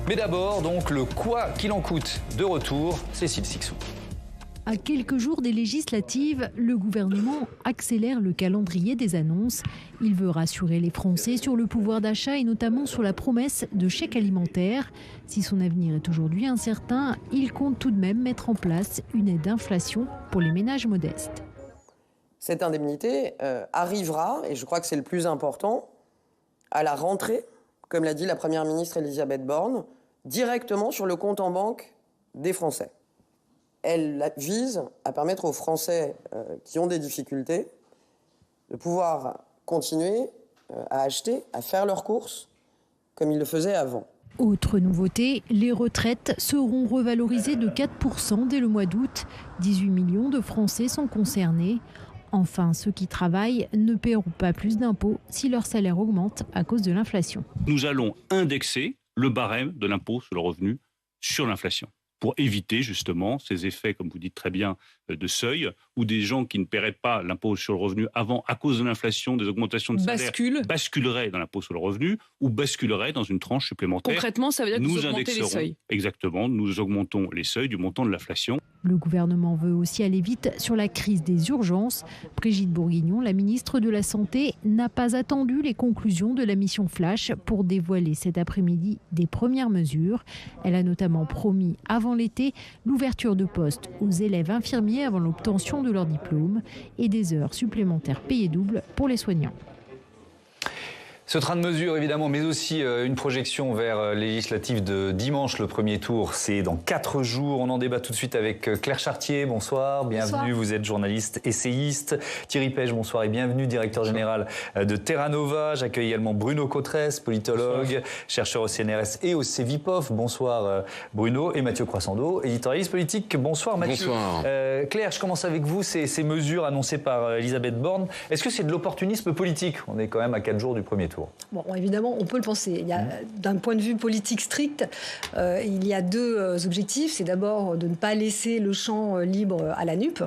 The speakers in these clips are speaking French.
Mais d'abord, donc, le quoi qu'il en coûte de retour, Cécile Sixou. À quelques jours des législatives, le gouvernement accélère le calendrier des annonces. Il veut rassurer les Français sur le pouvoir d'achat et notamment sur la promesse de chèque alimentaire. Si son avenir est aujourd'hui incertain, il compte tout de même mettre en place une aide d'inflation pour les ménages modestes. Cette indemnité arrivera, et je crois que c'est le plus important, à la rentrée, comme l'a dit la Première ministre Elisabeth Borne, directement sur le compte en banque des Français. Elle vise à permettre aux Français qui ont des difficultés de pouvoir continuer à acheter, à faire leurs courses comme ils le faisaient avant. Autre nouveauté, les retraites seront revalorisées de 4% dès le mois d'août. 18 millions de Français sont concernés. Enfin, ceux qui travaillent ne paieront pas plus d'impôts si leur salaire augmente à cause de l'inflation. Nous allons indexer le barème de l'impôt sur le revenu sur l'inflation, pour éviter justement ces effets, comme vous dites très bien, de seuil, où des gens qui ne paieraient pas l'impôt sur le revenu avant, à cause de l'inflation, des augmentations de salaire, basculeraient dans l'impôt sur le revenu ou basculeraient dans une tranche supplémentaire. Concrètement, ça veut dire que vous augmentez les seuils. Exactement, nous augmentons les seuils du montant de l'inflation. Le gouvernement veut aussi aller vite sur la crise des urgences. Brigitte Bourguignon, la ministre de la Santé, n'a pas attendu les conclusions de la mission Flash pour dévoiler cet après-midi des premières mesures. Elle a notamment promis avant l'été l'ouverture de postes aux élèves infirmiers avant l'obtention de leur diplôme et des heures supplémentaires payées double pour les soignants. Ce train de mesures, évidemment, mais aussi une projection vers les législatives de dimanche. Le premier tour, c'est dans 4 jours. On en débat tout de suite avec Claire Chartier. Bonsoir, bienvenue. Bonsoir. Vous êtes journaliste, essayiste. Thierry Pech, bonsoir et bienvenue, directeur général de Terra Nova. J'accueille également Bruno Cotresse, politologue, bonsoir, chercheur au CNRS et au CEVIPOF. Bonsoir Bruno. Et Mathieu Croissando, éditorialiste politique. Bonsoir Mathieu. Bonsoir. Claire, je commence avec vous. Ces mesures annoncées par Elisabeth Borne, est-ce que c'est de l'opportunisme politique? On est quand même à 4 jours du premier tour. Bon, évidemment, on peut le penser. Il y a, d'un point de vue politique strict, il y a 2 objectifs. C'est d'abord de ne pas laisser le champ libre à la NUP,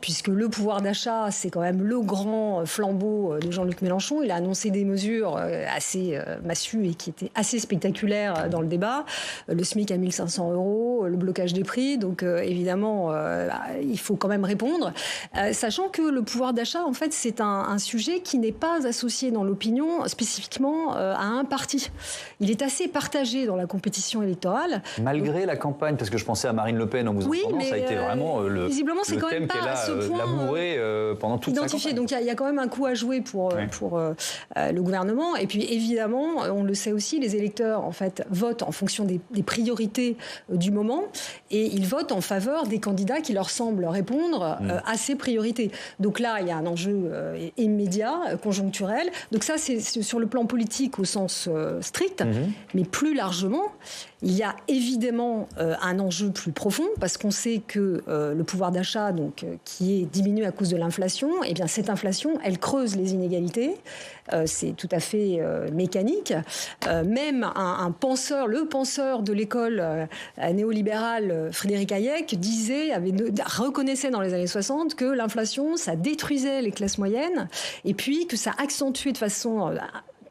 puisque le pouvoir d'achat, c'est quand même le grand flambeau de Jean-Luc Mélenchon. Il a annoncé des mesures assez massues et qui étaient assez spectaculaires dans le débat. Le SMIC à 1 500 €, le blocage des prix. Donc, évidemment, il faut quand même répondre. Sachant que le pouvoir d'achat, en fait, c'est un sujet qui n'est pas associé dans l'opinion spécifiquement à un parti. Il est assez partagé dans la compétition électorale. Malgré la campagne, parce que je pensais à Marine Le Pen en vous entendant, ça a été vraiment visiblement, c'est quand même qu'elle a labouré pendant toute sa campagne. Donc il y a quand même un coup à jouer pour le gouvernement. Et puis évidemment, on le sait aussi, les électeurs en fait votent en fonction des priorités du moment et ils votent en faveur des candidats qui leur semblent répondre à ces priorités. Donc là, il y a un enjeu immédiat, conjoncturel. Donc ça, c'est sur le plan politique au sens strict, mais plus largement, il y a évidemment un enjeu plus profond parce qu'on sait que le pouvoir d'achat, donc qui est diminué à cause de l'inflation, eh bien cette inflation, elle creuse les inégalités. C'est tout à fait mécanique. Même le penseur de l'école néolibérale, Frédéric Hayek, reconnaissait dans les années 60 que l'inflation, ça détruisait les classes moyennes et puis que ça accentuait de façon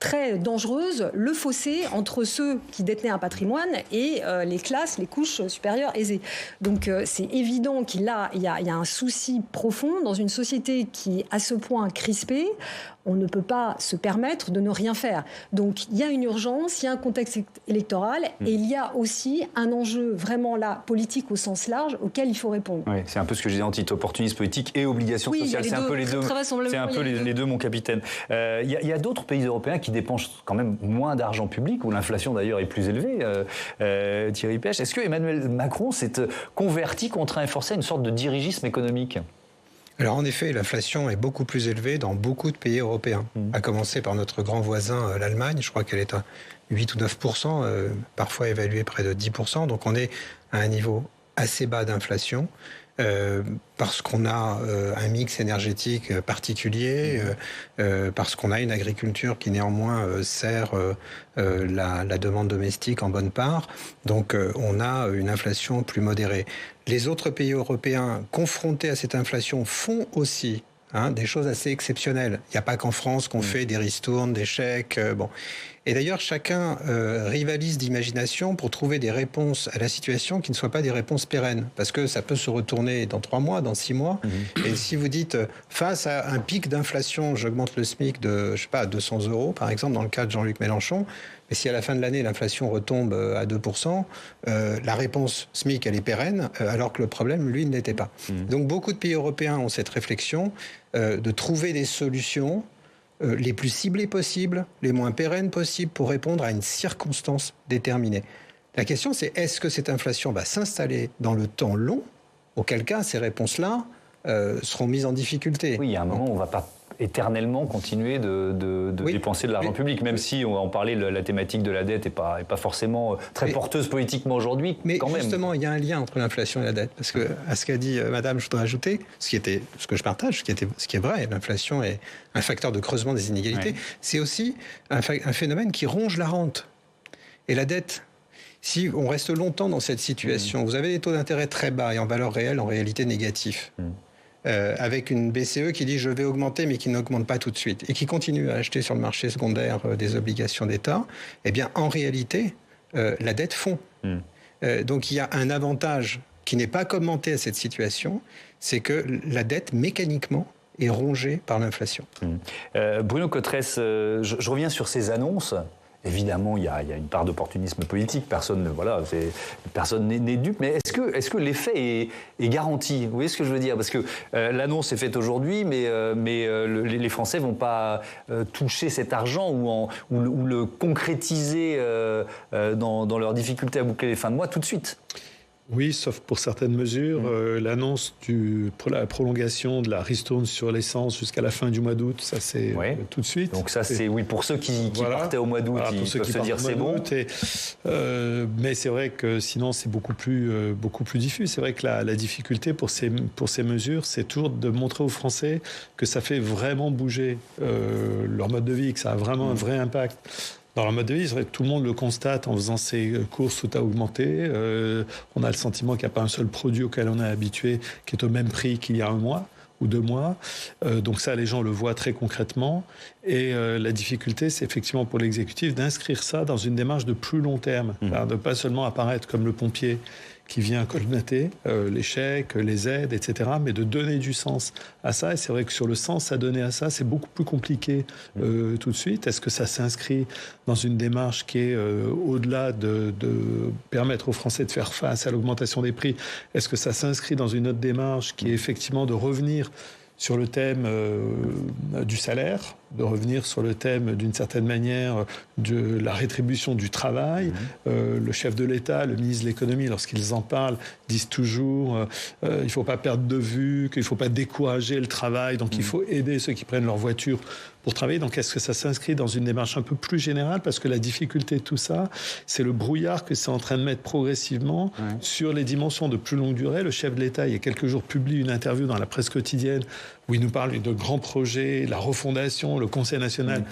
très dangereuse le fossé entre ceux qui détenaient un patrimoine et les couches supérieures aisées. Donc c'est évident qu'il y a un souci profond dans une société qui est à ce point crispée. On ne peut pas se permettre de ne rien faire. Donc il y a une urgence, il y a un contexte électoral et il y a aussi un enjeu vraiment là politique au sens large auquel il faut répondre. Oui, c'est un peu ce que je disais opportunisme politique et obligation sociale. C'est un peu les deux. C'est un peu les deux, mon capitaine. Il y a d'autres pays européens qui dépensent quand même moins d'argent public, où l'inflation d'ailleurs est plus élevée. Thierry Pech, est-ce que Emmanuel Macron s'est converti, contraint et forcé à une sorte de dirigisme économique ? Alors en effet, l'inflation est beaucoup plus élevée dans beaucoup de pays européens, à commencer par notre grand voisin, l'Allemagne. Je crois qu'elle est à 8 ou 9%, parfois évaluée près de 10%. Donc on est à un niveau assez bas d'inflation. Parce qu'on a un mix énergétique particulier, parce qu'on a une agriculture qui néanmoins sert la demande domestique en bonne part. Donc on a une inflation plus modérée. Les autres pays européens confrontés à cette inflation font aussi des choses assez exceptionnelles. Il n'y a pas qu'en France qu'on fait des ristournes, des chèques. Et d'ailleurs, chacun rivalise d'imagination pour trouver des réponses à la situation qui ne soient pas des réponses pérennes. Parce que ça peut se retourner dans 3 mois, dans 6 mois. Et si vous dites, face à un pic d'inflation, j'augmente le SMIC de, à 200 €, par exemple, dans le cas de Jean-Luc Mélenchon, mais si à la fin de l'année, l'inflation retombe à 2%, la réponse SMIC, elle est pérenne, alors que le problème, lui, ne l'était pas. Donc, beaucoup de pays européens ont cette réflexion de trouver des solutions les plus ciblées possibles, les moins pérennes possibles pour répondre à une circonstance déterminée. La question, c'est est-ce que cette inflation va s'installer dans le temps long, auquel cas ces réponses-là seront mises en difficulté. Oui, il y a un moment où on ne va pas éternellement continuer de dépenser de l'argent public, même si on va en parler, la thématique de la dette n'est pas forcément très porteuse politiquement aujourd'hui. Mais quand justement, même. il y a un lien entre l'inflation et la dette, parce que à ce qu'a dit Madame, je voudrais ajouter ce que je partage, ce qui est vrai, l'inflation est un facteur de creusement des inégalités. C'est aussi un phénomène qui ronge la rente et la dette. Si on reste longtemps dans cette situation, vous avez des taux d'intérêt très bas et en valeur réelle, en réalité négatifs. Avec une BCE qui dit je vais augmenter mais qui n'augmente pas tout de suite et qui continue à acheter sur le marché secondaire des obligations d'État, eh bien en réalité la dette fond. Donc il y a un avantage qui n'est pas commenté à cette situation, c'est que la dette mécaniquement est rongée par l'inflation. Bruno Cotresse, je reviens sur ces annonces. Évidemment, il y a une part d'opportunisme politique. Personne n'est dupe. Mais est-ce que l'effet est garanti ? Vous voyez ce que je veux dire ? Parce que l'annonce est faite aujourd'hui, mais les Français vont pas toucher cet argent ou le concrétiser dans leur difficulté à boucler les fins de mois tout de suite. Oui, sauf pour certaines mesures. L'annonce pour la prolongation de la ristourne sur l'essence jusqu'à la fin du mois d'août, ça c'est tout de suite. Donc ça c'est pour ceux qui partaient au mois d'août, ils peuvent se dire c'est bon. Mais c'est vrai que sinon c'est beaucoup plus diffus. C'est vrai que la difficulté pour ces mesures, c'est toujours de montrer aux Français que ça fait vraiment bouger leur mode de vie, que ça a vraiment un vrai impact. Dans leur mode de vie, c'est vrai que tout le monde le constate en faisant ses courses, tout a augmenté. On a le sentiment qu'il n'y a pas un seul produit auquel on est habitué qui est au même prix qu'il y a un mois ou 2 mois. Donc ça, les gens le voient très concrètement. Et la difficulté, c'est effectivement pour l'exécutif d'inscrire ça dans une démarche de plus long terme. De ne pas seulement apparaître comme le pompier qui vient colmater les chèques, les aides, etc., mais de donner du sens à ça. Et c'est vrai que sur le sens à donner à ça, c'est beaucoup plus compliqué tout de suite. Est-ce que ça s'inscrit dans une démarche qui est au-delà de permettre aux Français de faire face à l'augmentation des prix ? Est-ce que ça s'inscrit dans une autre démarche qui est effectivement de revenir sur le thème du salaire, de revenir sur le thème, d'une certaine manière, de la rétribution du travail. Le chef de l'État, le ministre de l'Économie, lorsqu'ils en parlent, disent toujours il ne faut pas perdre de vue, qu'il ne faut pas décourager le travail, donc il faut aider ceux qui prennent leur voiture pour travailler. Donc est-ce que ça s'inscrit dans une démarche un peu plus générale ? Parce que la difficulté de tout ça, c'est le brouillard que c'est en train de mettre progressivement sur les dimensions de plus longue durée. Le chef de l'État, il y a quelques jours, publie une interview dans la presse quotidienne où il nous parle de grands projets, la refondation, le Conseil national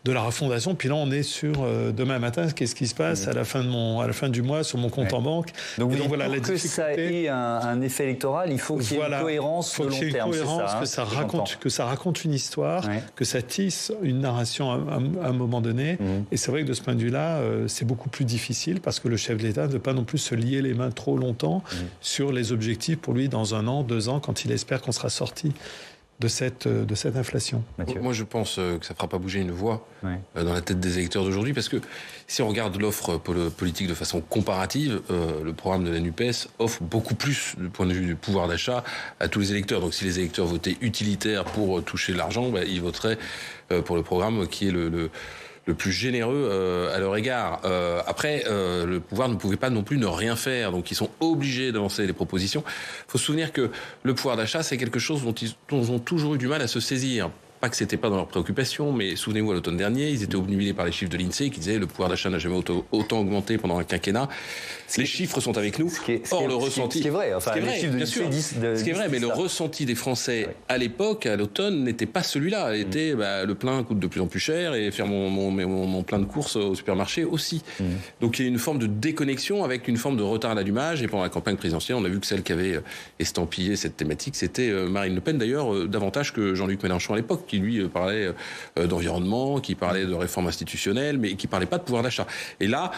de la refondation. Puis là, on est sur demain matin, qu'est-ce qui se passe à la fin du mois sur mon compte en banque. Donc, voilà, pour la que ça ait un effet électoral, il faut qu'il y ait une cohérence de long terme. Il faut qu'il y ait une cohérence, que ça raconte une histoire, que ça tisse une narration à un moment donné. Et c'est vrai que de ce point de vue-là, c'est beaucoup plus difficile parce que le chef de l'État ne veut pas non plus se lier les mains trop longtemps sur les objectifs pour lui dans 1 an, 2 ans, quand il espère qu'on sera sorti de cette inflation. Mathieu. Moi, je pense que ça ne fera pas bouger une voix dans la tête des électeurs d'aujourd'hui, parce que si on regarde l'offre politique de façon comparative, le programme de la NUPES offre beaucoup plus du point de vue du pouvoir d'achat à tous les électeurs. Donc si les électeurs votaient utilitaire pour toucher l'argent, ils voteraient pour le programme qui est le plus généreux à leur égard. Après, le pouvoir ne pouvait pas non plus ne rien faire, donc ils sont obligés d'avancer les propositions. Il faut se souvenir que le pouvoir d'achat, c'est quelque chose dont ils ont toujours eu du mal à se saisir. pas que c'était pas dans leurs préoccupations, mais souvenez-vous, à l'automne dernier, ils étaient obnubilés par les chiffres de l'INSEE qui disaient le pouvoir d'achat n'a jamais autant augmenté pendant un quinquennat. Les chiffres sont avec nous. Or, le ressenti... Ce qui est vrai, enfin, les chiffres de l'INSEE disent... Ce qui est vrai, mais le ressenti des Français à l'époque, à l'automne, n'était pas celui-là. Il était, le plein coûte de plus en plus cher et faire mon plein de courses au supermarché aussi. Donc il y a une forme de déconnexion avec une forme de retard à l'allumage. Et pendant la campagne présidentielle, on a vu que celle qui avait estampillé cette thématique, c'était Marine Le Pen, d'ailleurs, davantage que Jean-Luc Mélenchon à l'époque, qui lui parlait d'environnement, qui parlait de réforme institutionnelle, mais qui parlait pas de pouvoir d'achat. Et là,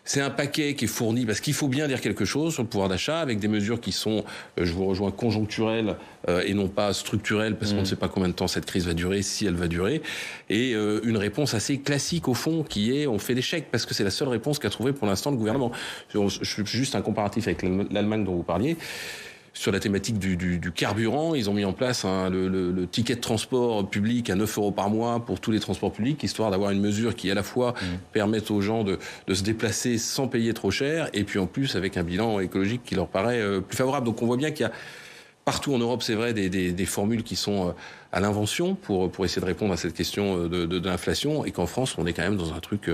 c'est un paquet qui est fourni, parce qu'il faut bien dire quelque chose sur le pouvoir d'achat, avec des mesures qui sont, je vous rejoins, conjoncturelles et non pas structurelles, parce qu'on ne sait pas combien de temps cette crise va durer, si elle va durer, et une réponse assez classique au fond, qui est on fait des chèques, parce que c'est la seule réponse qu'a trouvé pour l'instant le gouvernement. Juste un comparatif avec l'Allemagne dont vous parliez. Sur la thématique du carburant, ils ont mis en place le ticket de transport public à 9 € par mois pour tous les transports publics, histoire d'avoir une mesure qui à la fois permette aux gens de se déplacer sans payer trop cher, et puis en plus avec un bilan écologique qui leur paraît plus favorable. Donc on voit bien qu'il y a partout en Europe, c'est vrai, des formules qui sont à l'invention pour essayer de répondre à cette question de l'inflation, et qu'en France, on est quand même dans un truc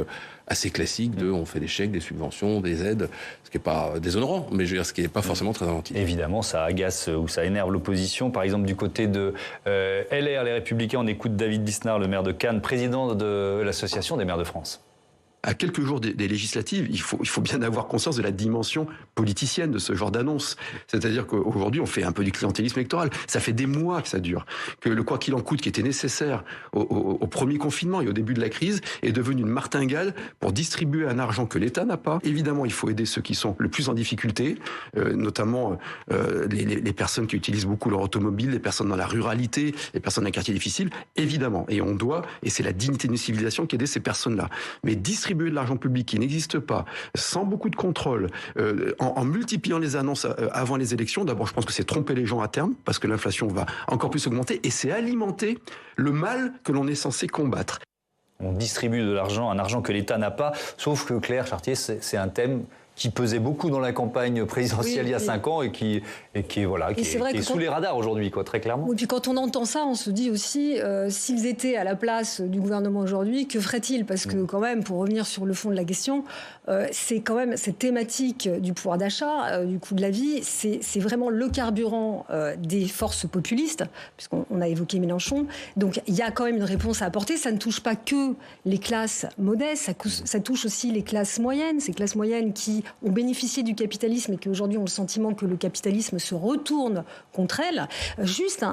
assez classique on fait des chèques, des subventions, des aides, ce qui n'est pas déshonorant, mais je veux dire, ce qui n'est pas forcément très inventif. Évidemment, ça agace ou ça énerve l'opposition. Par exemple, du côté de LR, les Républicains, on écoute David Lisnard, le maire de Cannes, président de l'Association des maires de France. À quelques jours des législatives, il faut bien avoir conscience de la dimension politicienne de ce genre d'annonce. C'est-à-dire qu'aujourd'hui, on fait un peu du clientélisme électoral. Ça fait des mois que ça dure. Que le quoi qu'il en coûte, qui était nécessaire au premier confinement et au début de la crise, est devenu une martingale pour distribuer un argent que l'État n'a pas. Évidemment, il faut aider ceux qui sont le plus en difficulté, notamment les personnes qui utilisent beaucoup leur automobile, les personnes dans la ruralité, les personnes dans les quartiers difficiles, évidemment. Et on doit, et c'est la dignité d'une civilisation qui aide ces personnes-là. Mais distribuer de l'argent public qui n'existe pas, sans beaucoup de contrôle, en multipliant les annonces avant les élections, d'abord je pense que c'est tromper les gens à terme, parce que l'inflation va encore plus augmenter, et c'est alimenter le mal que l'on est censé combattre. On distribue de l'argent, un argent que l'État n'a pas, sauf que Claire Chartier, c'est un thème qui pesait beaucoup dans la campagne présidentielle il y a 5 ans et qui est sous les radars aujourd'hui, très clairement. Et puis quand on entend ça, on se dit aussi, s'ils étaient à la place du gouvernement aujourd'hui, que ferait-il ? Parce que quand même, pour revenir sur le fond de la question, c'est quand même cette thématique du pouvoir d'achat, du coût de la vie, c'est vraiment le carburant des forces populistes, puisqu'on a évoqué Mélenchon. Donc il y a quand même une réponse à apporter. Ça ne touche pas que les classes modestes, ça touche aussi les classes moyennes, ces classes moyennes qui ont bénéficié du capitalisme et qui aujourd'hui ont le sentiment que le capitalisme se retourne contre elles. Juste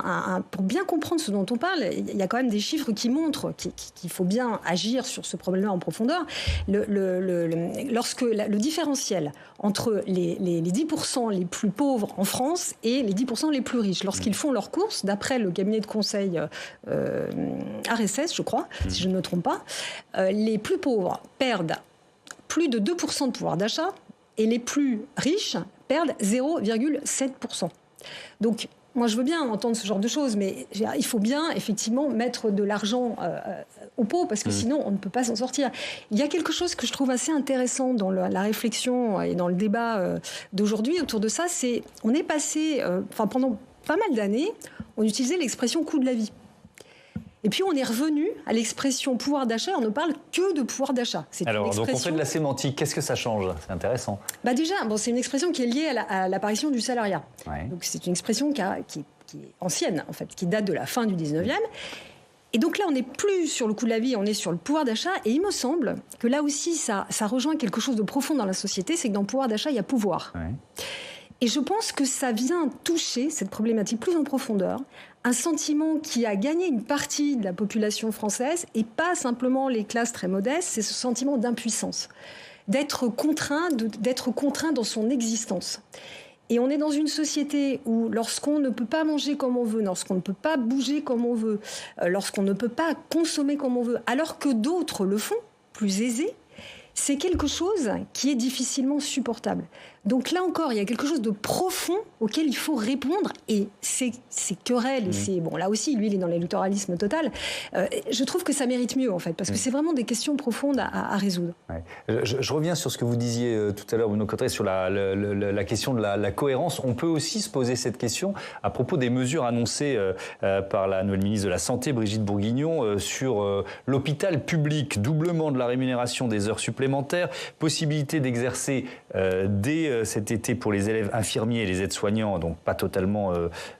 pour bien comprendre ce dont on parle, il y a quand même des chiffres qui montrent qu'il faut bien agir sur ce problème-là en profondeur. Lorsque le différentiel entre les 10% les plus pauvres en France et les 10% les plus riches, lorsqu'ils font leurs courses, d'après le cabinet de conseil RSS, je crois, si je ne me trompe pas, les plus pauvres perdent plus de 2% de pouvoir d'achat, et les plus riches perdent 0,7%. Donc, moi, je veux bien entendre ce genre de choses, mais il faut bien, effectivement, mettre de l'argent au pot, parce que sinon, on ne peut pas s'en sortir. Il y a quelque chose que je trouve assez intéressant dans la réflexion et dans le débat d'aujourd'hui autour de ça, c'est on est passé, pendant pas mal d'années, on utilisait l'expression « coût de la vie ». Et puis on est revenu à l'expression pouvoir d'achat, on ne parle que de pouvoir d'achat. Alors, donc on fait de la sémantique, qu'est-ce que ça change ? C'est intéressant. Déjà, c'est une expression qui est liée à l'apparition du salariat. Ouais. Donc c'est une expression qui est ancienne, en fait, qui date de la fin du 19e. Et donc là, on n'est plus sur le coût de la vie, on est sur le pouvoir d'achat. Et il me semble que là aussi, ça rejoint quelque chose de profond dans la société, c'est que dans le pouvoir d'achat, il y a pouvoir. Ouais. Et je pense que ça vient toucher cette problématique plus en profondeur, un sentiment qui a gagné une partie de la population française, et pas simplement les classes très modestes, c'est ce sentiment d'impuissance, d'être contraint dans son existence. Et on est dans une société où lorsqu'on ne peut pas manger comme on veut, lorsqu'on ne peut pas bouger comme on veut, lorsqu'on ne peut pas consommer comme on veut, alors que d'autres le font, plus aisés, c'est quelque chose qui est difficilement supportable. Donc là encore, il y a quelque chose de profond auquel il faut répondre. Et ces querelles, là aussi, lui, il est dans l'électoralisme total. Je trouve que ça mérite mieux, en fait, parce que c'est vraiment des questions profondes à résoudre. Ouais. Je reviens sur ce que vous disiez tout à l'heure, Bruno Cotteret, sur la question de la cohérence. On peut aussi se poser cette question à propos des mesures annoncées par la nouvelle ministre de la Santé, Brigitte Bourguignon, sur l'hôpital public. Doublement de la rémunération des heures supplémentaires, possibilité d'exercer dès cet été pour les élèves infirmiers et les aides-soignants, donc pas totalement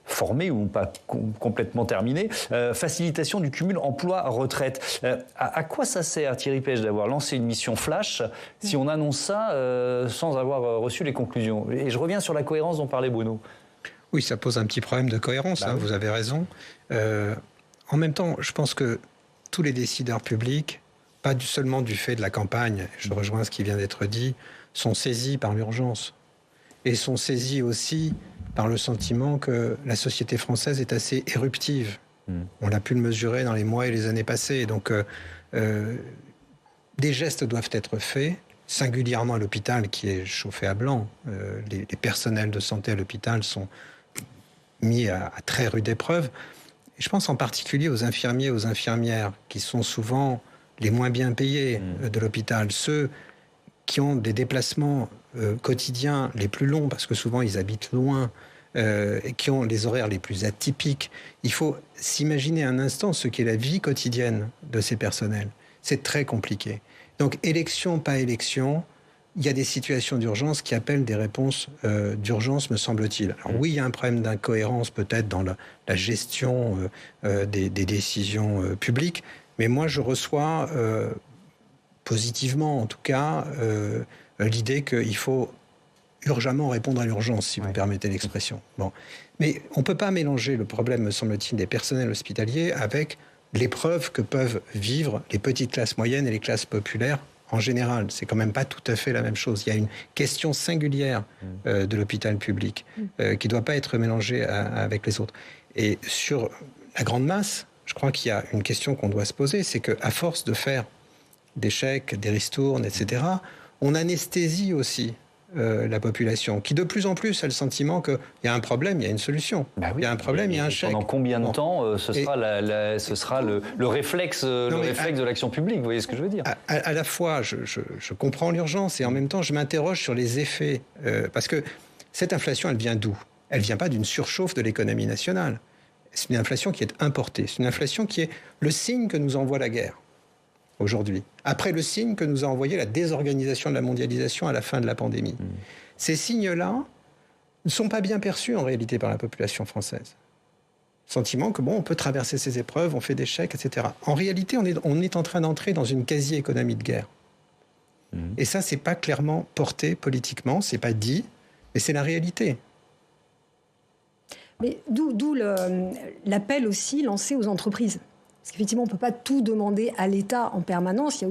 formés ou pas complètement terminés, facilitation du cumul emploi-retraite. À quoi ça sert, Thierry Pech, d'avoir lancé une mission flash si on annonce ça sans avoir reçu les conclusions? Et je reviens sur la cohérence dont parlait Bruno. Oui, ça pose un petit problème de cohérence, oui. Vous avez raison. En même temps, je pense que tous les décideurs publics, pas seulement du fait de la campagne, je rejoins ce qui vient d'être dit, sont saisis par l'urgence et sont saisis aussi par le sentiment que la société française est assez éruptive. On l'a pu le mesurer dans les mois et les années passées. Donc, des gestes doivent être faits, singulièrement à l'hôpital qui est chauffé à blanc. Les personnels de santé à l'hôpital sont mis à très rude épreuve. Et je pense en particulier aux infirmiers et aux infirmières qui sont souvent les moins bien payés de l'hôpital, ceux qui ont des déplacements quotidiens les plus longs, parce que souvent ils habitent loin, et qui ont les horaires les plus atypiques. Il faut s'imaginer un instant ce qu'est la vie quotidienne de ces personnels. C'est très compliqué. Donc, élection, pas élection, il y a des situations d'urgence qui appellent des réponses d'urgence, me semble-t-il. Alors oui, il y a un problème d'incohérence peut-être dans la gestion des décisions publiques, mais moi je reçois positivement en tout cas l'idée qu'il faut urgemment répondre à l'urgence, si vous me permettez l'expression. Bon. Mais on ne peut pas mélanger le problème, me semble-t-il, des personnels hospitaliers avec l'épreuve que peuvent vivre les petites classes moyennes et les classes populaires en général. C'est quand même pas tout à fait la même chose. Il y a une question singulière de l'hôpital public qui ne doit pas être mélangée avec les autres. Et sur la grande masse, je crois qu'il y a une question qu'on doit se poser, c'est qu'à force de faire des chèques, des ristournes, etc., on anesthésie aussi la population, qui de plus en plus a le sentiment qu'il y a un problème, il y a une solution. Bah oui, il y a un problème, il y a un chèque. Pendant combien de temps ce sera le réflexe, de l'action publique, vous voyez ce que je veux dire? À la fois, je comprends l'urgence et en même temps, je m'interroge sur les effets. Parce que cette inflation, elle vient d'où? Elle ne vient pas d'une surchauffe de l'économie nationale. C'est une inflation qui est importée. C'est une inflation qui est le signe que nous envoie la guerre aujourd'hui, après le signe que nous a envoyé la désorganisation de la mondialisation à la fin de la pandémie. Ces signes-là ne sont pas bien perçus en réalité par la population française. Sentiment que on peut traverser ces épreuves, on fait des chèques, etc. En réalité, on est en train d'entrer dans une quasi-économie de guerre. Et ça, c'est pas clairement porté politiquement, c'est pas dit, mais c'est la réalité. Mais d'où l'appel aussi lancé aux entreprises. Parce qu'effectivement, on ne peut pas tout demander à l'État en permanence. Il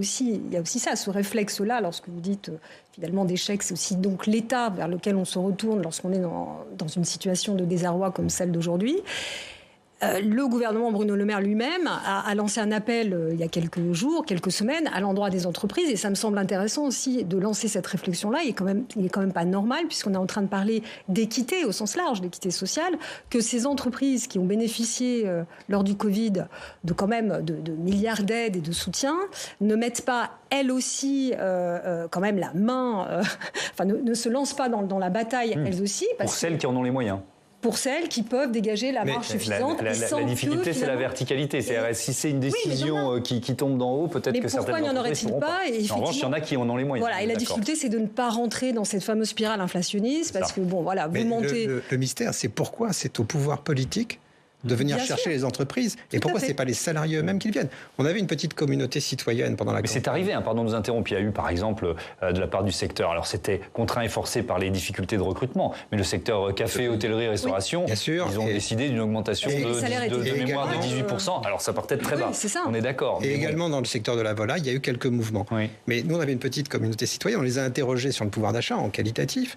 y a aussi ça, ce réflexe-là, lorsque vous dites finalement des chèques, c'est aussi donc l'État vers lequel on se retourne lorsqu'on est dans une situation de désarroi comme celle d'aujourd'hui. Le gouvernement Bruno Le Maire lui-même a lancé un appel il y a quelques jours, quelques semaines, à l'endroit des entreprises. Et ça me semble intéressant aussi de lancer cette réflexion-là. Il est quand même pas normal, puisqu'on est en train de parler d'équité au sens large, d'équité sociale, que ces entreprises qui ont bénéficié lors du Covid de quand même de milliards d'aides et de soutien ne mettent pas elles aussi quand même la main, ne se lancent pas dans la bataille elles aussi. Pour celles qui en ont les moyens. Pour celles qui peuvent dégager la marge suffisante. La difficulté, c'est la verticalité. Si c'est une décision qui tombe d'en haut, peut-être que certaines entreprises ne pourront pas. En revanche, il y en a qui en ont les moyens. Voilà, et la difficulté, c'est de ne pas rentrer dans cette fameuse spirale inflationniste, parce que, vous montez... Le mystère, c'est pourquoi c'est au pouvoir politique de venir chercher les entreprises. Et pourquoi ce n'est pas les salariés eux-mêmes qui viennent? On avait une petite communauté citoyenne pendant la campagne. Mais c'est arrivé, pardon de nous interrompre. Il y a eu, par exemple, de la part du secteur, alors c'était contraint et forcé par les difficultés de recrutement, mais le secteur café, hôtellerie, restauration, bien sûr, ils ont décidé d'une augmentation de mémoire de 18%. Alors ça partait de très bas, on est d'accord. Et également dans le secteur de la volaille, il y a eu quelques mouvements. Mais nous, on avait une petite communauté citoyenne, on les a interrogés sur le pouvoir d'achat en qualitatif.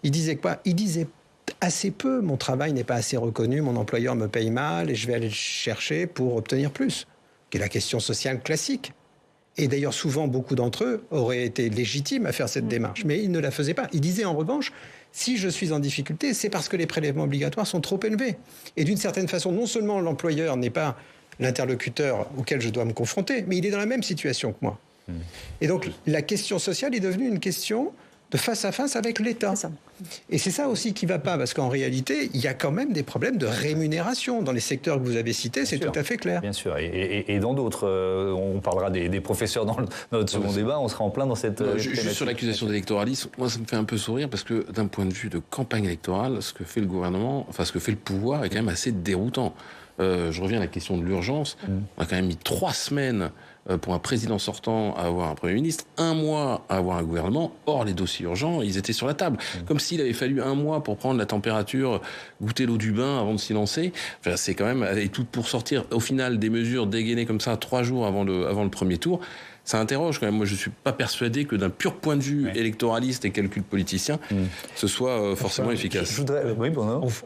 Ils disaient quoi? Ils disaient assez peu, mon travail n'est pas assez reconnu, mon employeur me paye mal et je vais aller le chercher pour obtenir plus, qui est la question sociale classique. Et d'ailleurs, souvent, beaucoup d'entre eux auraient été légitimes à faire cette démarche. Mais ils ne la faisaient pas. Ils disaient en revanche, si je suis en difficulté, c'est parce que les prélèvements obligatoires sont trop élevés. Et d'une certaine façon, non seulement l'employeur n'est pas l'interlocuteur auquel je dois me confronter, mais il est dans la même situation que moi. Et donc, la question sociale est devenue une question de face à face avec l'État. Et c'est ça aussi qui ne va pas, parce qu'en réalité, il y a quand même des problèmes de rémunération. Dans les secteurs que vous avez cités, c'est tout à fait clair. Bien sûr, et dans d'autres, on parlera des professeurs dans notre second débat, on sera en plein dans cette... Juste sur l'accusation d'électoralisme, moi ça me fait un peu sourire, parce que d'un point de vue de campagne électorale, ce que fait le gouvernement, enfin ce que fait le pouvoir est quand même assez déroutant. Je reviens à la question de l'urgence. On a quand même mis 3 semaines pour un président sortant à avoir un Premier ministre, 1 mois à avoir un gouvernement. Or, les dossiers urgents, ils étaient sur la table. Comme s'il avait fallu 1 mois pour prendre la température, goûter l'eau du bain avant de s'y lancer. Enfin, c'est quand même... Et tout pour sortir, au final, des mesures dégainées comme ça 3 jours avant le premier tour. Ça interroge quand même. Moi, je ne suis pas persuadé que d'un pur point de vue électoraliste et calcul politicien, ce soit forcément efficace.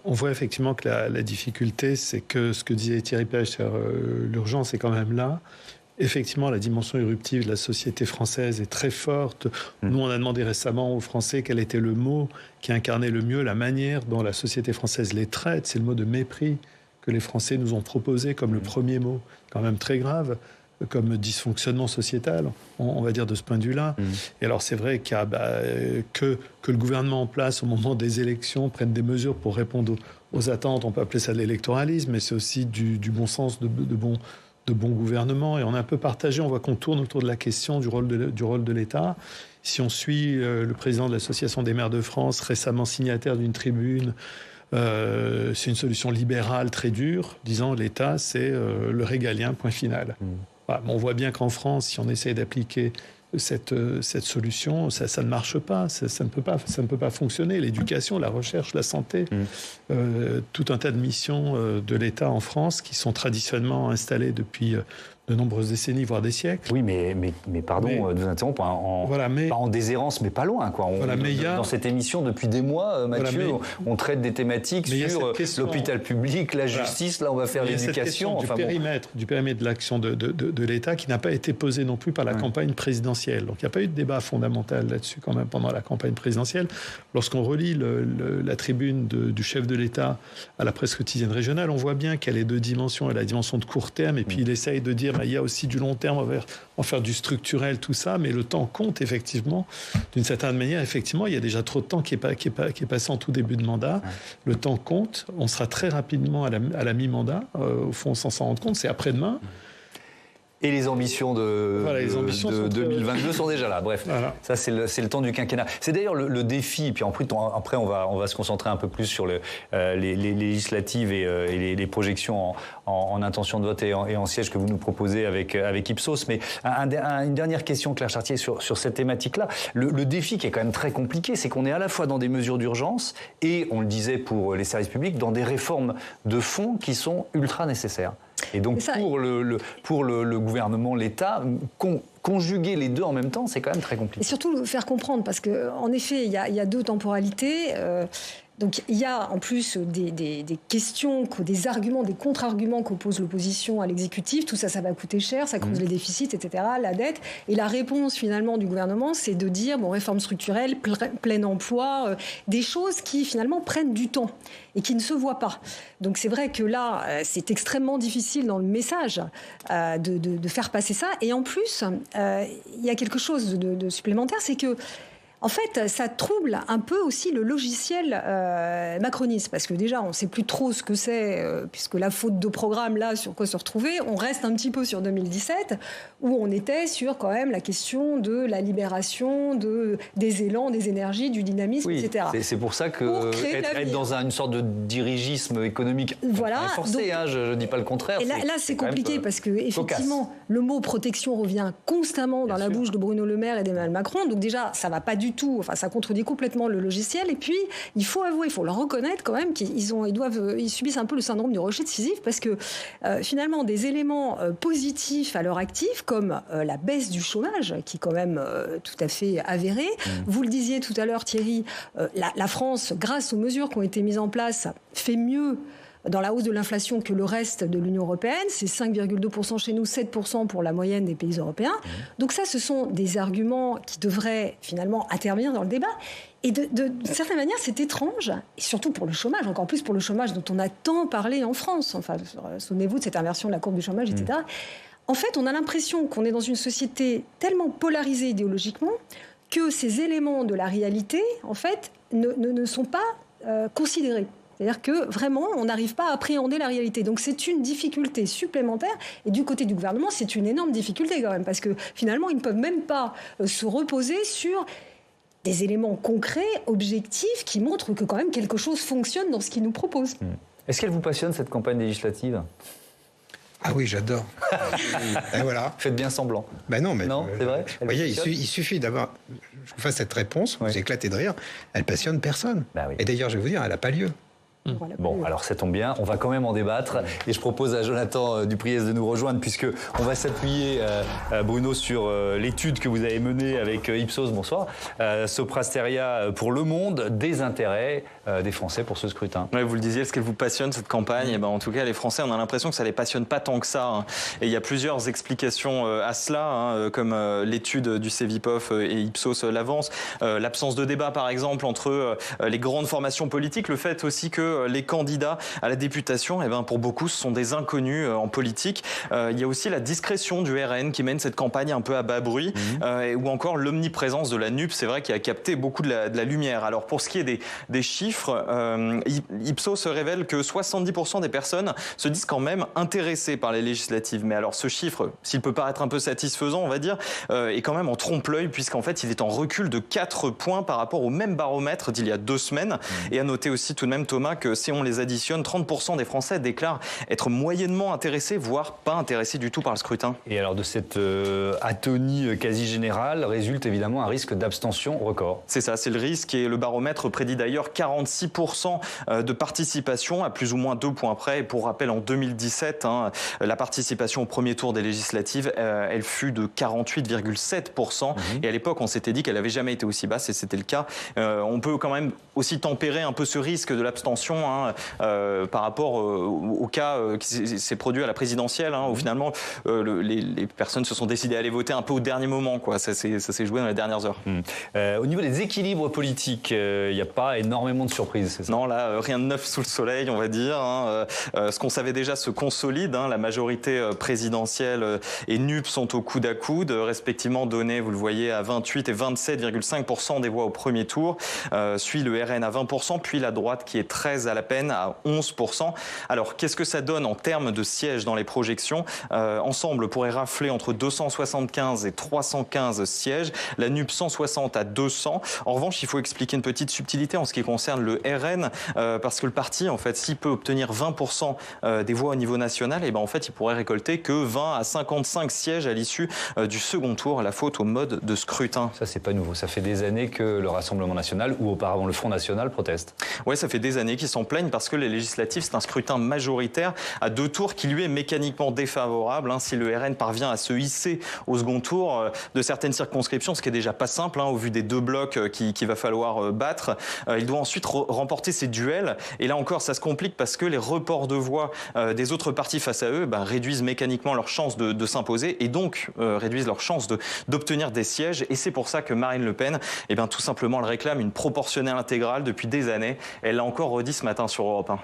On voit effectivement que la difficulté, c'est que ce que disait Thierry Pech, l'urgence est quand même là. Effectivement, la dimension éruptive de la société française est très forte. Nous, on a demandé récemment aux Français quel était le mot qui incarnait le mieux la manière dont la société française les traite. C'est le mot de mépris que les Français nous ont proposé comme le premier mot, quand même très grave, comme dysfonctionnement sociétal, on va dire de ce point de vue-là. Et alors c'est vrai qu'il y a que le gouvernement en place au moment des élections prenne des mesures pour répondre aux attentes. On peut appeler ça de l'électoralisme, mais c'est aussi du bon sens, de bon gouvernement. Et on est un peu partagé, on voit qu'on tourne autour de la question du rôle de l'État. Si on suit le président de l'Association des maires de France, récemment signataire d'une tribune, c'est une solution libérale très dure, disant l'État c'est le régalien, point final. Voilà, on voit bien qu'en France, si on essaie d'appliquer cette solution, ça ne marche pas, ça ne peut pas fonctionner. L'éducation, la recherche, la santé, tout un tas de missions de l'État en France qui sont traditionnellement installées depuis de nombreuses décennies, voire des siècles. Oui, mais pardon de vous interrompre, pas en déshérence, mais pas loin, quoi. Dans cette émission, depuis des mois, Mathieu, on traite des thématiques sur l'hôpital public, la justice, là on va faire l'éducation. Du périmètre de l'action de l'État qui n'a pas été posé non plus par la campagne présidentielle. Donc il n'y a pas eu de débat fondamental là-dessus quand même pendant la campagne présidentielle. Lorsqu'on relit la tribune du chef de l'État à la presse quotidienne régionale, on voit bien qu'il y a les 2 dimensions. Il y a la dimension de court terme et puis il essaye de dire il y a aussi du long terme, on va en faire du structurel, tout ça, mais le temps compte effectivement. D'une certaine manière, effectivement, il y a déjà trop de temps qui est passé en tout début de mandat. Le temps compte. On sera très rapidement à la mi-mandat. Au fond, sans s'en rendre compte, c'est après-demain. Et les ambitions de 2022 sont déjà là. Bref, ça c'est le temps du quinquennat. C'est d'ailleurs le défi. Et puis après, on va se concentrer un peu plus sur les législatives et les projections en intention de vote et en siège que vous nous proposez avec Ipsos. Mais une dernière question, Claire Chartier, sur cette thématique-là. Le défi qui est quand même très compliqué, c'est qu'on est à la fois dans des mesures d'urgence et, on le disait pour les services publics, dans des réformes de fond qui sont ultra nécessaires. Et donc pour le gouvernement, l'État, conjuguer les deux en même temps, c'est quand même très compliqué. Et surtout le faire comprendre, parce qu'en effet, il y a 2 temporalités. Donc il y a en plus des questions, des arguments, des contre-arguments qu'oppose l'opposition à l'exécutif. Tout ça, ça va coûter cher, ça creuse les déficits, etc., la dette. Et la réponse finalement du gouvernement, c'est de dire, réforme structurelle, plein emploi, des choses qui finalement prennent du temps et qui ne se voient pas. Donc c'est vrai que là, c'est extrêmement difficile dans le message de faire passer ça. Et en plus, il y a quelque chose de supplémentaire, c'est que en fait, ça trouble un peu aussi le logiciel macroniste, parce que déjà, on ne sait plus trop ce que c'est, puisque la faute de programme, là, sur quoi se retrouver, on reste un petit peu sur 2017, où on était sur quand même la question de la libération, des élans, des énergies, du dynamisme, etc. C'est pour ça que être dans une sorte de dirigisme économique forcé, je ne dis pas le contraire. Et là c'est compliqué, parce que effectivement, le mot protection revient constamment dans la bouche de Bruno Le Maire et d'Emmanuel Macron, donc déjà, ça ne va pas du tout, ça contredit complètement le logiciel. Et puis, il faut avouer, il faut leur reconnaître quand même qu'ils subissent un peu le syndrome du rocher de Sisyphe, parce que finalement, des éléments positifs à leur actif, comme la baisse du chômage, qui est quand même tout à fait avérée. Vous le disiez tout à l'heure, Thierry, la France, grâce aux mesures qui ont été mises en place, fait mieux dans la hausse de l'inflation que le reste de l'Union européenne. C'est 5,2% chez nous, 7% pour la moyenne des pays européens. Donc ça, ce sont des arguments qui devraient finalement intervenir dans le débat. Et de certaine manière, c'est étrange, et surtout pour le chômage, encore plus pour le chômage dont on a tant parlé en France. Enfin, souvenez-vous de cette inversion de la courbe du chômage, etc. En fait, on a l'impression qu'on est dans une société tellement polarisée idéologiquement que ces éléments de la réalité, en fait, ne sont pas considérés. C'est-à-dire que vraiment, on n'arrive pas à appréhender la réalité. Donc c'est une difficulté supplémentaire. Et du côté du gouvernement, c'est une énorme difficulté quand même, parce que finalement, ils ne peuvent même pas se reposer sur des éléments concrets, objectifs, qui montrent que quand même quelque chose fonctionne dans ce qu'ils nous proposent. Est-ce qu'elle vous passionne, cette campagne législative ? Ah oui, j'adore. Et voilà. Faites bien semblant. Ben non, mais c'est vrai. Vous voyez, il suffit d'avoir, je vous fasse cette réponse, vous éclatez de rire, elle passionne personne. Bah oui. Et d'ailleurs, je vais vous dire, elle n'a pas lieu. Bon, alors ça tombe bien, on va quand même en débattre et je propose à Jonathan Dupriez de nous rejoindre puisque on va s'appuyer, Bruno, sur l'étude que vous avez menée avec Ipsos, bonsoir, Soprasteria pour Le Monde, des intérêts des Français pour ce scrutin. Ouais, vous le disiez, est-ce qu'elle vous passionne cette campagne ? Et ben, en tout cas, les Français, on a l'impression que ça les passionne pas tant que ça. Hein. Et il y a plusieurs explications à cela, comme l'étude du Cevipof et Ipsos l'avance. L'absence de débat, par exemple, entre les grandes formations politiques, le fait aussi que les candidats à la députation, eh ben, pour beaucoup, ce sont des inconnus en politique. Il y a aussi la discrétion du RN qui mène cette campagne un peu à bas bruit, ou encore l'omniprésence de la NUP, c'est vrai, qui a capté beaucoup de la lumière. Alors pour ce qui est des chiffres, Ipsos révèle que 70% des personnes se disent quand même intéressées par les législatives. Mais alors ce chiffre, s'il peut paraître un peu satisfaisant, on va dire, est quand même en trompe-l'œil, puisqu'en fait il est en recul de 4 points par rapport au même baromètre d'il y a 2 semaines. Et à noter aussi tout de même, Thomas, que si on les additionne, 30% des Français déclarent être moyennement intéressés, voire pas intéressés du tout par le scrutin. Et alors de cette atonie quasi générale résulte évidemment un risque d'abstention record. C'est ça, c'est le risque, et le baromètre prédit d'ailleurs 46% de participation à plus ou moins 2 points près. Et pour rappel, en 2017, la participation au premier tour des législatives, elle fut de 48,7%. Et à l'époque, on s'était dit qu'elle n'avait jamais été aussi basse, et c'était le cas. On peut quand même aussi tempérer un peu ce risque de l'abstention par rapport au cas qui s'est produit à la présidentielle, où finalement les personnes se sont décidées à aller voter un peu au dernier moment, quoi. Ça s'est joué dans les dernières heures. Au niveau des équilibres politiques, il n'y a pas énormément de surprises, c'est ça ? Non, là, rien de neuf sous le soleil, on va dire. Ce qu'on savait déjà se consolide. La majorité présidentielle et NUP sont au coude à coude, respectivement donnés, vous le voyez, à 28 et 27,5% des voix au premier tour. Suit le RN à 20%, puis la droite qui est 13 à la peine, à 11%. Alors, qu'est-ce que ça donne en termes de sièges dans les projections ? Ensemble, pourrait rafler entre 275 et 315 sièges. La NUP 160 à 200. En revanche, il faut expliquer une petite subtilité en ce qui concerne le RN, parce que le parti, en fait, s'il peut obtenir 20% des voix au niveau national, et ben en fait, il pourrait récolter que 20 à 55 sièges à l'issue du second tour, la faute au mode de scrutin. Ça, c'est pas nouveau. Ça fait des années que le Rassemblement national, ou auparavant le Front national, proteste. Ouais, ça fait des années qu'ils s'en plaignent parce que les législatives, c'est un scrutin majoritaire à 2 tours qui lui est mécaniquement défavorable. Si le RN parvient à se hisser au second tour de certaines circonscriptions, ce qui est déjà pas simple au vu des 2 blocs qu'il va falloir battre, il doit ensuite remporter ses duels. Et là encore, ça se complique parce que les reports de voix des autres partis face à eux réduisent mécaniquement leurs chances de s'imposer, et donc réduisent leurs chances d'obtenir des sièges. Et c'est pour ça que Marine Le Pen, tout simplement, elle réclame une proportionnelle intégrale depuis des années. Elle l'a encore redit ce matin sur Europe 1.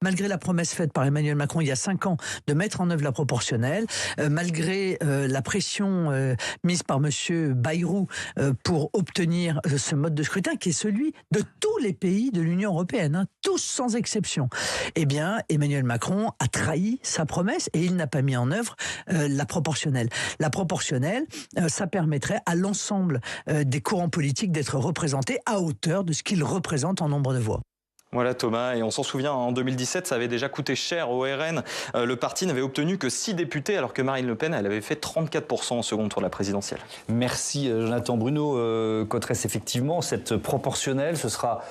Malgré la promesse faite par Emmanuel Macron il y a 5 ans de mettre en œuvre la proportionnelle, malgré la pression mise par M. Bayrou pour obtenir ce mode de scrutin qui est celui de tous les pays de l'Union européenne, tous sans exception, eh bien Emmanuel Macron a trahi sa promesse et il n'a pas mis en œuvre la proportionnelle. La proportionnelle, ça permettrait à l'ensemble des courants politiques d'être représentés à hauteur de ce qu'ils représentent en nombre de voix. Voilà Thomas, et on s'en souvient, en 2017, ça avait déjà coûté cher au RN. Le parti n'avait obtenu que 6 députés, alors que Marine Le Pen, elle avait fait 34% au second tour de la présidentielle. Merci Jonathan. Bruno Cotresse, effectivement, cette proportionnelle, ce sera,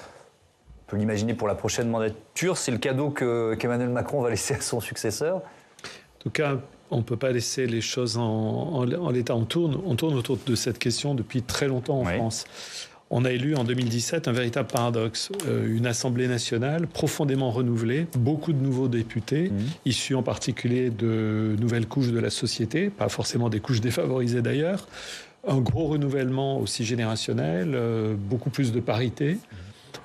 on peut l'imaginer pour la prochaine mandature, c'est le cadeau qu'Emmanuel Macron va laisser à son successeur ? En tout cas, on ne peut pas laisser les choses en l'état. On tourne autour de cette question depuis très longtemps en France. on a élu en 2017 un véritable paradoxe. Une Assemblée nationale profondément renouvelée, beaucoup de nouveaux députés, issus en particulier de nouvelles couches de la société, pas forcément des couches défavorisées d'ailleurs, un gros renouvellement aussi générationnel, beaucoup plus de parité.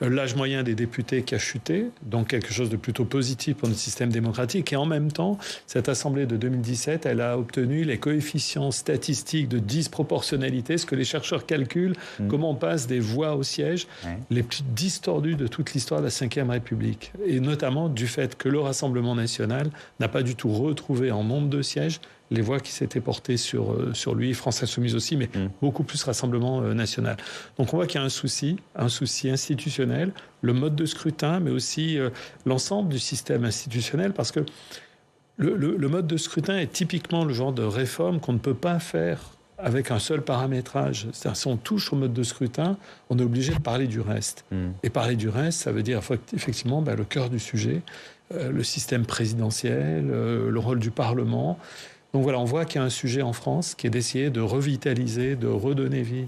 L'âge moyen des députés qui a chuté, donc quelque chose de plutôt positif pour notre système démocratique. Et en même temps, cette Assemblée de 2017, elle a obtenu les coefficients statistiques de disproportionnalité, ce que les chercheurs calculent, comment on passe des voix au siège, les plus distordus de toute l'histoire de la Ve République. Et notamment du fait que le Rassemblement national n'a pas du tout retrouvé en nombre de sièges les voix qui s'étaient portées sur lui, France Insoumise aussi, mais beaucoup plus Rassemblement national. Donc on voit qu'il y a un souci institutionnel, le mode de scrutin, mais aussi l'ensemble du système institutionnel, parce que le mode de scrutin est typiquement le genre de réforme qu'on ne peut pas faire avec un seul paramétrage. C'est-à-dire, si on touche au mode de scrutin, on est obligé de parler du reste. Et parler du reste, ça veut dire effectivement le cœur du sujet, le système présidentiel, le rôle du Parlement. Donc voilà, on voit qu'il y a un sujet en France qui est d'essayer de revitaliser, de redonner vie,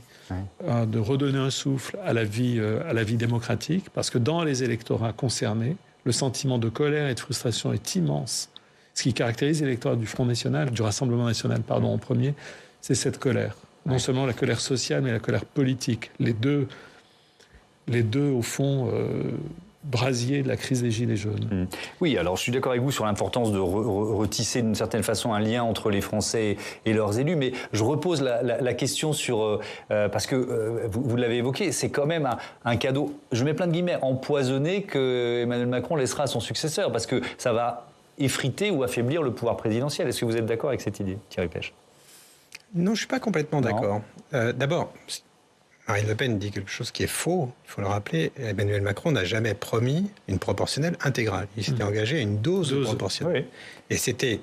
de redonner un souffle à la vie démocratique, parce que dans les électorats concernés, le sentiment de colère et de frustration est immense. Ce qui caractérise l'électorat du Front National, du Rassemblement National, en premier, c'est cette colère. Non seulement la colère sociale, mais la colère politique. Les deux au fond, brasier de la crise des Gilets jaunes. Oui, alors je suis d'accord avec vous sur l'importance de retisser d'une certaine façon un lien entre les Français et leurs élus, mais je repose la question sur... parce que vous l'avez évoqué, c'est quand même un cadeau, je mets plein de guillemets, empoisonné que Emmanuel Macron laissera à son successeur, parce que ça va effriter ou affaiblir le pouvoir présidentiel. Est-ce que vous êtes d'accord avec cette idée, Thierry Pech? Non, je ne suis pas complètement d'accord. D'abord, Marine Le Pen dit quelque chose qui est faux, il faut le rappeler. Emmanuel Macron n'a jamais promis une proportionnelle intégrale. Il s'était engagé à une dose proportionnelle. Oui. Et c'était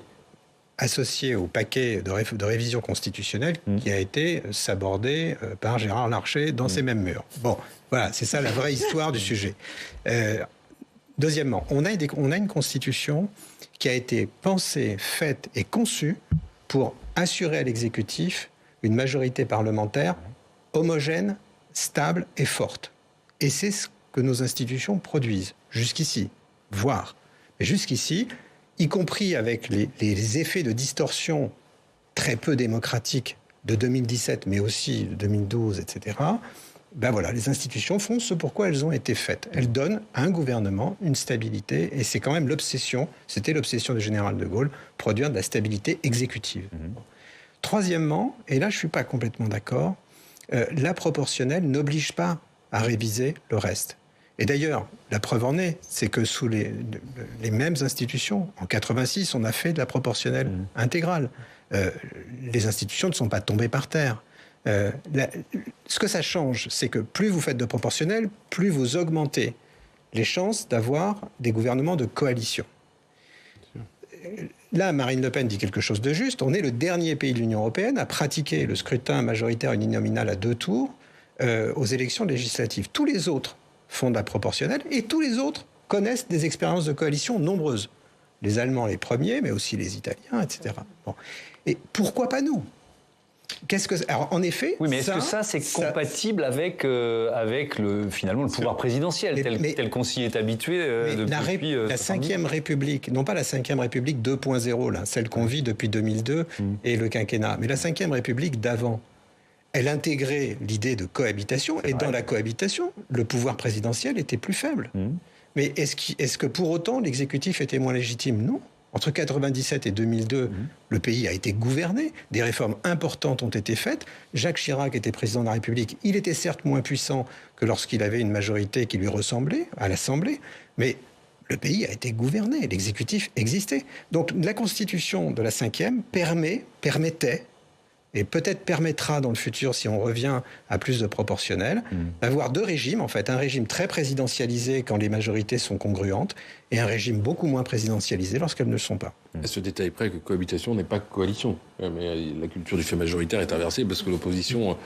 associé au paquet de révision constitutionnelle qui a été sabordé par Gérard Larcher dans ces mêmes murs. Bon, voilà, c'est ça la vraie histoire du sujet. Deuxièmement, on a une constitution qui a été pensée, faite et conçue pour assurer à l'exécutif une majorité parlementaire homogène, stable et forte. Et c'est ce que nos institutions produisent, jusqu'ici, voire. Mais jusqu'ici, y compris avec les effets de distorsion très peu démocratiques de 2017, mais aussi de 2012, etc., les institutions font ce pourquoi elles ont été faites. Elles donnent à un gouvernement une stabilité, et c'est quand même c'était l'obsession du général de Gaulle, produire de la stabilité exécutive. Troisièmement, et là je ne suis pas complètement d'accord, la proportionnelle n'oblige pas à réviser le reste. Et d'ailleurs, la preuve en est, c'est que sous les mêmes institutions, en 86, on a fait de la proportionnelle intégrale. Les institutions ne sont pas tombées par terre. Ce que ça change, c'est que plus vous faites de proportionnelle, plus vous augmentez les chances d'avoir des gouvernements de coalition. Là, Marine Le Pen dit quelque chose de juste. On est le dernier pays de l'Union européenne à pratiquer le scrutin majoritaire uninominal à 2 tours aux élections législatives. Tous les autres font de la proportionnelle et tous les autres connaissent des expériences de coalition nombreuses. Les Allemands les premiers, mais aussi les Italiens, etc. Bon. Et pourquoi pas nous ? Alors, en effet... Oui, mais est-ce que ça, c'est compatible avec finalement le pouvoir présidentiel, tel qu'on s'y est habitué depuis... La Ve République, non pas la Ve République 2.0, celle qu'on vit depuis 2002 et le quinquennat, mais la Ve République d'avant, elle intégrait l'idée de cohabitation, et dans la cohabitation, le pouvoir présidentiel était plus faible. Mais est-ce que pour autant l'exécutif était moins légitime ? Non. Entre 1997 et 2002, le pays a été gouverné, des réformes importantes ont été faites. Jacques Chirac était président de la République. Il était certes moins puissant que lorsqu'il avait une majorité qui lui ressemblait à l'Assemblée, mais le pays a été gouverné, l'exécutif existait. Donc la Constitution de la Ve permettait, et peut-être permettra dans le futur, si on revient à plus de proportionnel, d'avoir 2 régimes, en fait. Un régime très présidentialisé quand les majorités sont congruentes, et un régime beaucoup moins présidentialisé lorsqu'elles ne le sont pas. À ce détail près que cohabitation n'est pas coalition. Mais la culture du fait majoritaire est inversée parce que l'opposition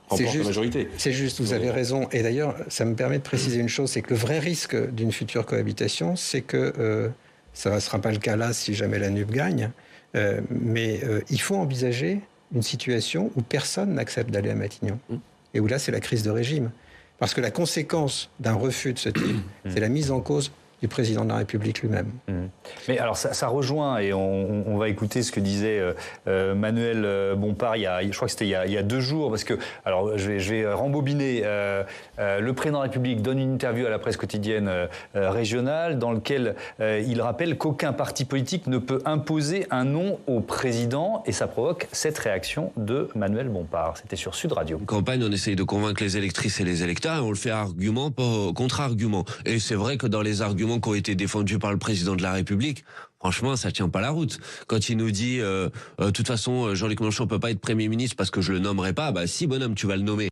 remporte la majorité. C'est juste, vous avez raison. Et d'ailleurs, ça me permet de préciser une chose, c'est que le vrai risque d'une future cohabitation, c'est que, ça ne sera pas le cas là si jamais la NUP gagne, mais il faut envisager une situation où personne n'accepte d'aller à Matignon. Et où là, c'est la crise de régime. Parce que la conséquence d'un refus de ce type, c'est la mise en cause du président de la République lui-même. Mais alors ça rejoint, et on va écouter ce que disait Manuel Bompard, je crois que c'était il y a 2 jours, parce que, alors je vais rembobiner, le président de la République donne une interview à la presse quotidienne régionale dans lequel il rappelle qu'aucun parti politique ne peut imposer un nom au président, et ça provoque cette réaction de Manuel Bompard. C'était sur Sud Radio. En campagne, on essaye de convaincre les électrices et les électeurs, et on le fait argument contre argument. Et c'est vrai que dans les arguments qui ont été défendus par le président de la République, franchement, ça tient pas la route. Quand il nous dit, de toute façon, Jean-Luc Mélenchon peut pas être Premier ministre parce que je le nommerai pas, bah si, bonhomme, tu vas le nommer.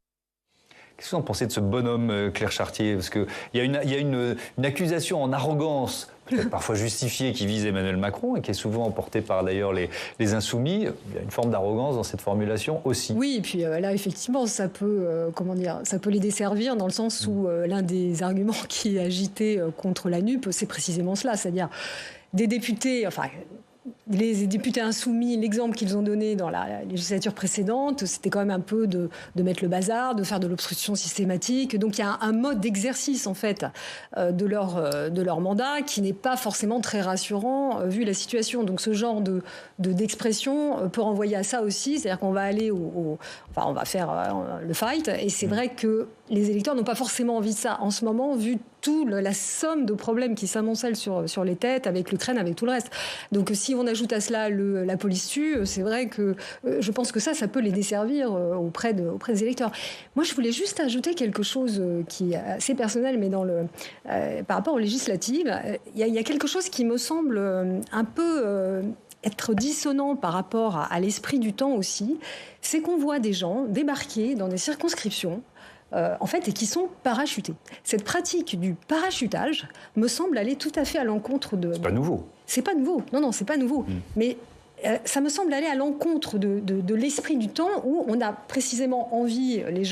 Qu'est-ce que vous en pensez de ce bonhomme, Claire Chartier? Parce qu'il y a une accusation en arrogance, peut-être parfois justifiée, qui vise Emmanuel Macron et qui est souvent portée par d'ailleurs les Insoumis. Il y a une forme d'arrogance dans cette formulation aussi. Oui, et puis là, effectivement, ça peut, ça peut les desservir dans le sens où l'un des arguments qui est agité contre la NUP, c'est précisément cela, c'est-à-dire des députés, les députés insoumis, l'exemple qu'ils ont donné dans la législature précédente, c'était quand même un peu de mettre le bazar, de faire de l'obstruction systématique. Donc il y a un mode d'exercice en fait de leur mandat qui n'est pas forcément très rassurant vu la situation. Donc ce genre d'expression peut renvoyer à ça aussi, c'est-à-dire qu'on va aller on va faire le fight. Et c'est vrai que les électeurs n'ont pas forcément envie de ça en ce moment, vu toute la somme de problèmes qui s'amoncellent sur les têtes, avec l'Ukraine, avec tout le reste. Donc si on ajoute à cela la police tue, c'est vrai que je pense que ça peut les desservir auprès des électeurs. Moi, je voulais juste ajouter quelque chose qui est assez personnel, mais par rapport aux législatives, il y a quelque chose qui me semble un peu être dissonant par rapport à l'esprit du temps aussi, c'est qu'on voit des gens débarquer dans des circonscriptions en fait, et qui sont parachutés. Cette pratique du parachutage me semble aller tout à fait à l'encontre de... C'est pas nouveau. C'est pas nouveau. Non, c'est pas nouveau. Mais ça me semble aller à l'encontre de l'esprit du temps où on a précisément envie, les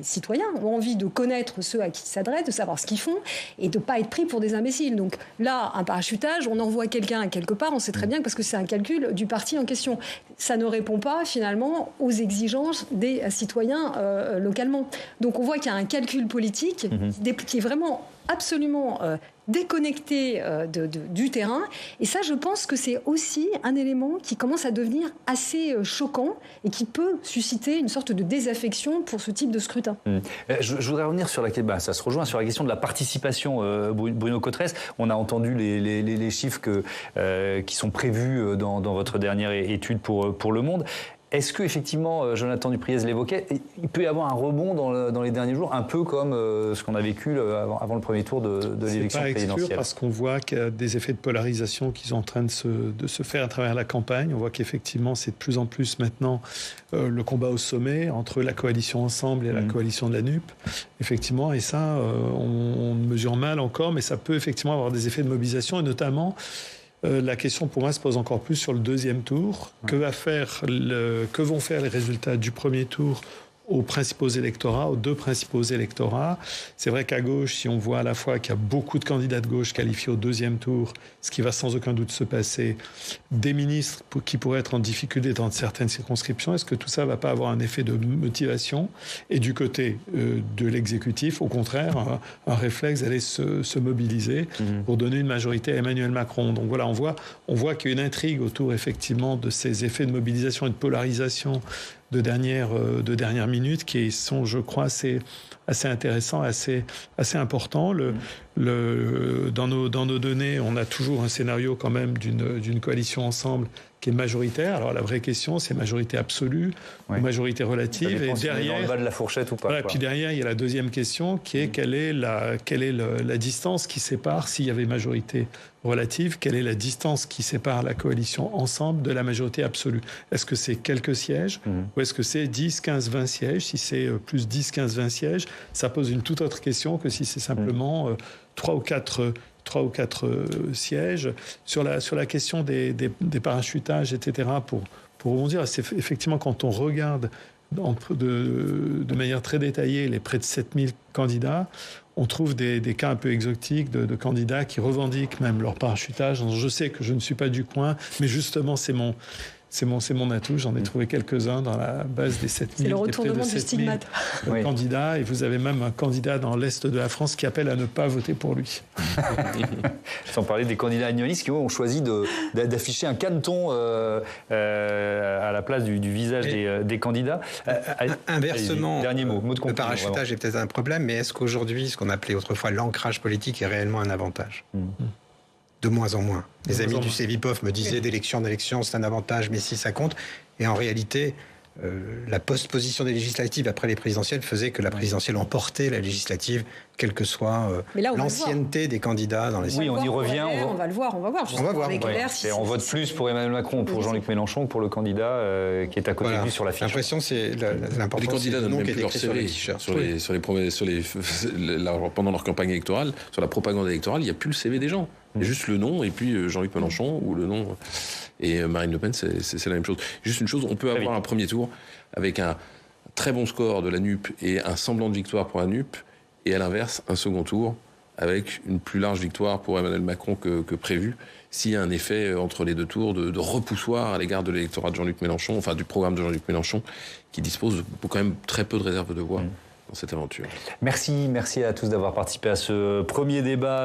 citoyens, ont envie de connaître ceux à qui ils s'adressent, de savoir ce qu'ils font et de ne pas être pris pour des imbéciles. Donc là, un parachutage, on envoie quelqu'un à quelque part, on sait très bien que parce que c'est un calcul du parti en question. Ça ne répond pas finalement aux exigences des citoyens localement. Donc on voit qu'il y a un calcul politique qui est vraiment absolument déconnecté du terrain. Et ça, je pense que c'est aussi un élément qui commence à devenir assez choquant et qui peut susciter une sorte de désaffection pour ce type de scrutin. Je voudrais revenir sur ça se rejoint sur la question de la participation. Bruno Cotresse, on a entendu les chiffres qui sont prévus dans votre dernière étude pour Le Monde. Est-ce que effectivement, Jonathan Dupriez l'évoquait, il peut y avoir un rebond dans les derniers jours, un peu comme ce qu'on a vécu avant le premier tour de l'élection présidentielle? C'est pas exclu parce qu'on voit qu'il y a des effets de polarisation qui sont en train de se faire à travers la campagne. On voit qu'effectivement, c'est de plus en plus maintenant le combat au sommet entre la coalition Ensemble et la coalition de la NUP. Effectivement, et ça, on mesure mal encore, mais ça peut effectivement avoir des effets de mobilisation, et notamment... la question pour moi se pose encore plus sur le deuxième tour. Que vont faire les résultats du premier tour aux deux principaux électorats. C'est vrai qu'à gauche, si on voit à la fois qu'il y a beaucoup de candidats de gauche qualifiés au deuxième tour, ce qui va sans aucun doute se passer, des ministres qui pourraient être en difficulté dans certaines circonscriptions, est-ce que tout ça ne va pas avoir un effet de motivation? Et du côté de l'exécutif, au contraire, un réflexe d'aller se mobiliser pour donner une majorité à Emmanuel Macron. Donc voilà, on voit qu'il y a une intrigue autour effectivement de ces effets de mobilisation et de polarisation de dernière minute qui sont, je crois, assez intéressants, assez importants. Dans nos données, on a toujours un scénario quand même d'une coalition Ensemble qui est majoritaire. Alors la vraie question, c'est majorité absolue ou majorité relative. Et derrière, dans le bas de la fourchette ou pas. Voilà, puis derrière, il y a la deuxième question qui est quelle est la distance qui sépare, s'il y avait majorité relative, quelle est la distance qui sépare la coalition Ensemble de la majorité absolue? Est-ce que c'est quelques sièges ou est-ce que c'est 10, 15, 20 sièges? Si c'est plus 10, 15, 20 sièges, ça pose une toute autre question que si c'est simplement 3 ou 4 sièges. Sur la question des parachutages, etc., pour rebondir, c'est effectivement quand on regarde de manière très détaillée les près de 7000 candidats, on trouve des cas un peu exotiques de candidats qui revendiquent même leur parachutage. Je sais que je ne suis pas du coin, mais justement, c'est C'est mon atout. J'en ai trouvé quelques-uns dans la base des 7000. C'est le retournement du stigmate. Candidats. Et vous avez même un candidat dans l'Est de la France qui appelle à ne pas voter pour lui. Sans parler des candidats agnonistes qui ont choisi d'afficher un caneton à la place du visage des candidats. Inversement, dernier mot de conclusion, le parachutage est peut-être un problème, mais est-ce qu'aujourd'hui, ce qu'on appelait autrefois l'ancrage politique est réellement un avantage ? De moins en moins. Les amis du CEVIPOF me disaient d'élection en élection, c'est un avantage, mais si ça compte. Et en réalité, la postposition des législatives après les présidentielles faisait que la présidentielle emportait la législative, quelle que soit l'ancienneté des candidats dans les... Oui, on y revient. On va le voir. On va voir. On vote plus pour Emmanuel Macron ou pour Jean-Luc Mélenchon que pour le candidat qui est à côté de lui sur la fiche. L'impression, c'est l'important. Les candidats donnent même plus leur CV pendant leur campagne électorale, sur la propagande électorale, il n'y a plus le CV des gens. Il y a juste le nom et puis Jean-Luc Mélenchon ou le nom et Marine Le Pen, c'est la même chose. Juste une chose, on peut avoir un premier tour avec un très bon score de la NUP et un semblant de victoire pour la NUP, et à l'inverse, un second tour avec une plus large victoire pour Emmanuel Macron que prévu, s'il y a un effet entre les deux tours de repoussoir à l'égard de l'électorat de Jean-Luc Mélenchon, enfin du programme de Jean-Luc Mélenchon, qui dispose quand même très peu de réserve de voix dans cette aventure. Merci à tous d'avoir participé à ce premier débat.